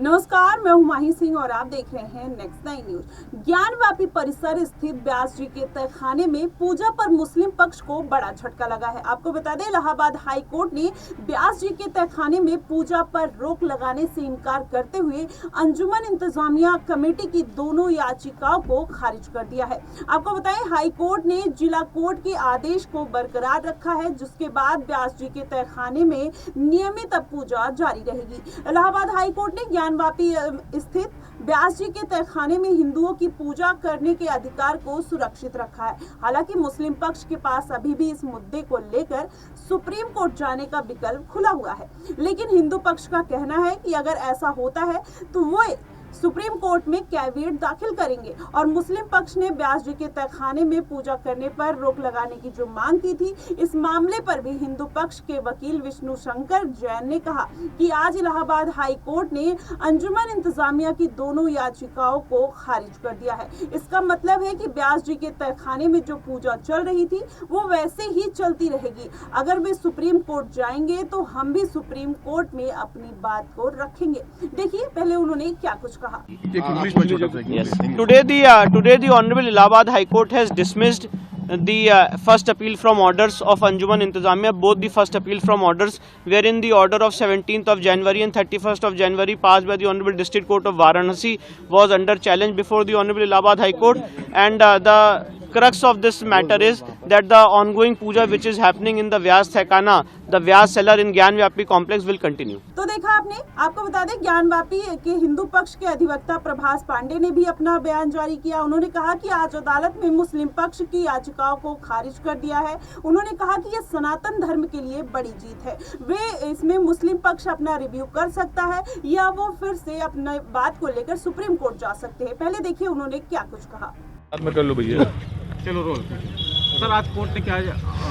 नमस्कार, मैं हूं माही सिंह और आप देख रहे हैं नेक्स्ट 9 न्यूज। ज्ञानवापी परिसर स्थित व्यास जी के तहखाने में पूजा पर मुस्लिम पक्ष को बड़ा झटका लगा है। आपको बता दें, इलाहाबाद हाई कोर्ट ने व्यास जी के तहखाने में पूजा पर रोक लगाने से इनकार करते हुए अंजुमन इंतजामिया कमेटी की दोनों याचिकाओं को खारिज कर दिया है। आपको बताएं, हाई कोर्ट ने जिला कोर्ट के आदेश को बरकरार रखा है, जिसके बाद व्यास जी के तहखाने में नियमित पूजा जारी रहेगी। इलाहाबाद हाई कोर्ट ने ज्ञानवापी स्थित व्यास जी के तहखाने में हिंदुओं की पूजा करने के अधिकार को सुरक्षित रखा है। हालांकि मुस्लिम पक्ष के पास अभी भी इस मुद्दे को लेकर सुप्रीम कोर्ट जाने का विकल्प खुला हुआ है, लेकिन हिंदू पक्ष का कहना है कि अगर ऐसा होता है तो वो सुप्रीम कोर्ट में कैविएट दाखिल करेंगे। और मुस्लिम पक्ष ने व्यास जी के तहखाने में पूजा करने पर रोक लगाने की जो मांग की थी, इस मामले पर भी हिंदू पक्ष के वकील विष्णु शंकर जैन ने कहा कि आज इलाहाबाद हाई कोर्ट ने अंजुमन इंतजामिया की दोनों याचिकाओं को खारिज कर दिया है। इसका मतलब है कि व्यास जी के तहखाने में जो पूजा चल रही थी वो वैसे ही चलती रहेगी। अगर वे सुप्रीम कोर्ट जाएंगे तो हम भी सुप्रीम कोर्ट में अपनी बात को रखेंगे। देखिए पहले उन्होंने क्या कुछ कहा। Yes. Today the Honorable Allahabad High Court has dismissed the first appeal from orders of Anjuman Intizamiya, both the first appeal from orders, wherein the order of 17th of January and 31st of January passed by the Honorable District Court of Varanasi was under challenge before the Honorable Allahabad High Court, and the crux of this matter is that the ongoing puja which is happening in the Vyas Tehkhana, the Vyas cellar in Gyanvapi complex will continue. तो देखा आपने, आपको बता दें ज्ञानवापी के हिंदू पक्ष के अधिवक्ता प्रभास पांडे ने भी अपना बयान जारी किया। उन्होंने कहा कि आज अदालत में मुस्लिम पक्ष की याचिकाओं को खारिज कर दिया है। उन्होंने कहा कि यह सनातन धर्म के लिए बड़ी जीत है। वे इसमें मुस्लिम पक्ष अपना रिव्यू कर सकता है या वो फिर से अपने बात को लेकर सुप्रीम कोर्ट जा सकते हैं। पहले देखिए उन्होंने क्या कुछ कहा। कर लो भैया, चलो रोल। सर आज कोर्ट ने क्या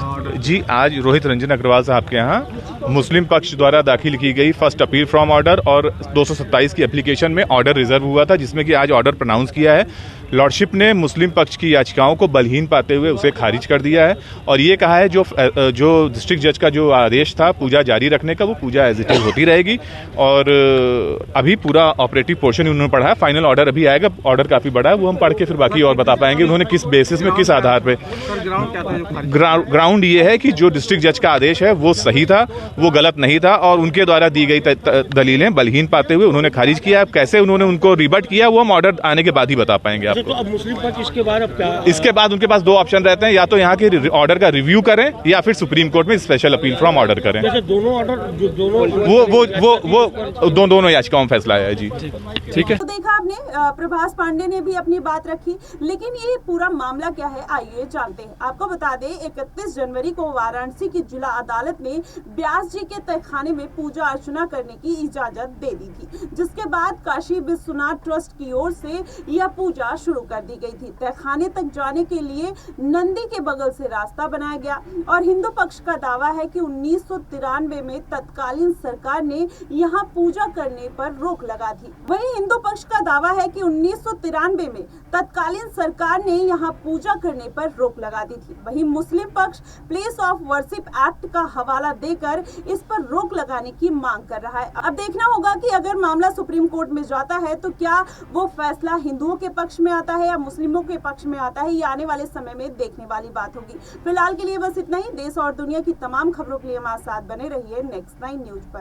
ऑर्डर? जी, आज रोहित रंजन अग्रवाल साहब के यहाँ मुस्लिम पक्ष द्वारा दाखिल की गई फर्स्ट अपील फ्रॉम ऑर्डर और 227 की एप्लीकेशन में ऑर्डर रिजर्व हुआ था, जिसमें कि आज ऑर्डर प्रोनाउंस किया है। लॉर्डशिप ने मुस्लिम पक्ष की याचिकाओं को बलहीन पाते हुए उसे खारिज कर दिया है और ये कहा है जो डिस्ट्रिक्ट जज का जो आदेश था पूजा जारी रखने का, वो पूजा एज इट इज होती रहेगी। और अभी पूरा ऑपरेटिव पोर्शन उन्होंने पढ़ा है, फाइनल ऑर्डर अभी आएगा। ऑर्डर काफी बड़ा है, वो हम पढ़ के फिर बाकी और बता पाएंगे उन्होंने किस बेसिस में, किस आधार पे। ग्राउंड ये है कि जो डिस्ट्रिक्ट जज का आदेश है वो सही था, वो गलत नहीं था और उनके द्वारा दी गई दलीलें बलहीन पाते हुए उन्होंने खारिज किया। अब कैसे उन्होंने उनको रिबट किया वो हम ऑर्डर आने के बाद ही बता पाएंगे आपको। तो अब मुस्लिम पक्ष इसके बाद अब क्या? इसके बाद उनके पास दो ऑप्शन रहते हैं, या तो यहाँ के ऑर्डर का रिव्यू करें या फिर सुप्रीम कोर्ट में स्पेशल अपील फ्रॉम ऑर्डर करें। दोनों ऑर्डर जो दोनों वो दोनों याचिकाओं में फैसला आया है। जी ठीक है। तो देखा आपने, प्रभास पांडे ने भी अपनी बात रखी, लेकिन ये पूरा मामला क्या है आइए जानते हैं। आपको बता दें, 31 जनवरी को वाराणसी की जिला अदालत ने व्यास जी के तहखाने में पूजा अर्चना करने की इजाजत दे दी थी, जिसके बाद काशी विश्वनाथ ट्रस्ट की ओर से यह पूजा शुरू कर दी गई थी। तहखाने तक जाने के लिए नंदी के बगल से रास्ता बनाया गया और हिंदू पक्ष का दावा है कि 1993 में तत्कालीन सरकार ने यहाँ पूजा करने पर रोक लगा थी। वहीं हिंदू पक्ष का दावा है कि 1993 में तत्कालीन सरकार ने यहाँ पूजा करने पर रोक लगा दी थी। वहीं मुस्लिम पक्ष प्लेस ऑफ वर्शिप एक्ट का हवाला देकर इस पर रोक लगाने की मांग कर रहा है। अब देखना होगा कि अगर मामला सुप्रीम कोर्ट में जाता है तो क्या वो फैसला हिंदुओं के पक्ष में आता है या मुस्लिमों के पक्ष में आता है, ये आने वाले समय में देखने वाली बात होगी। फिलहाल के लिए बस इतना ही। देश और दुनिया की तमाम खबरों के लिए हमारे साथ बने रहिए नेक्स्ट 9 न्यूज पर।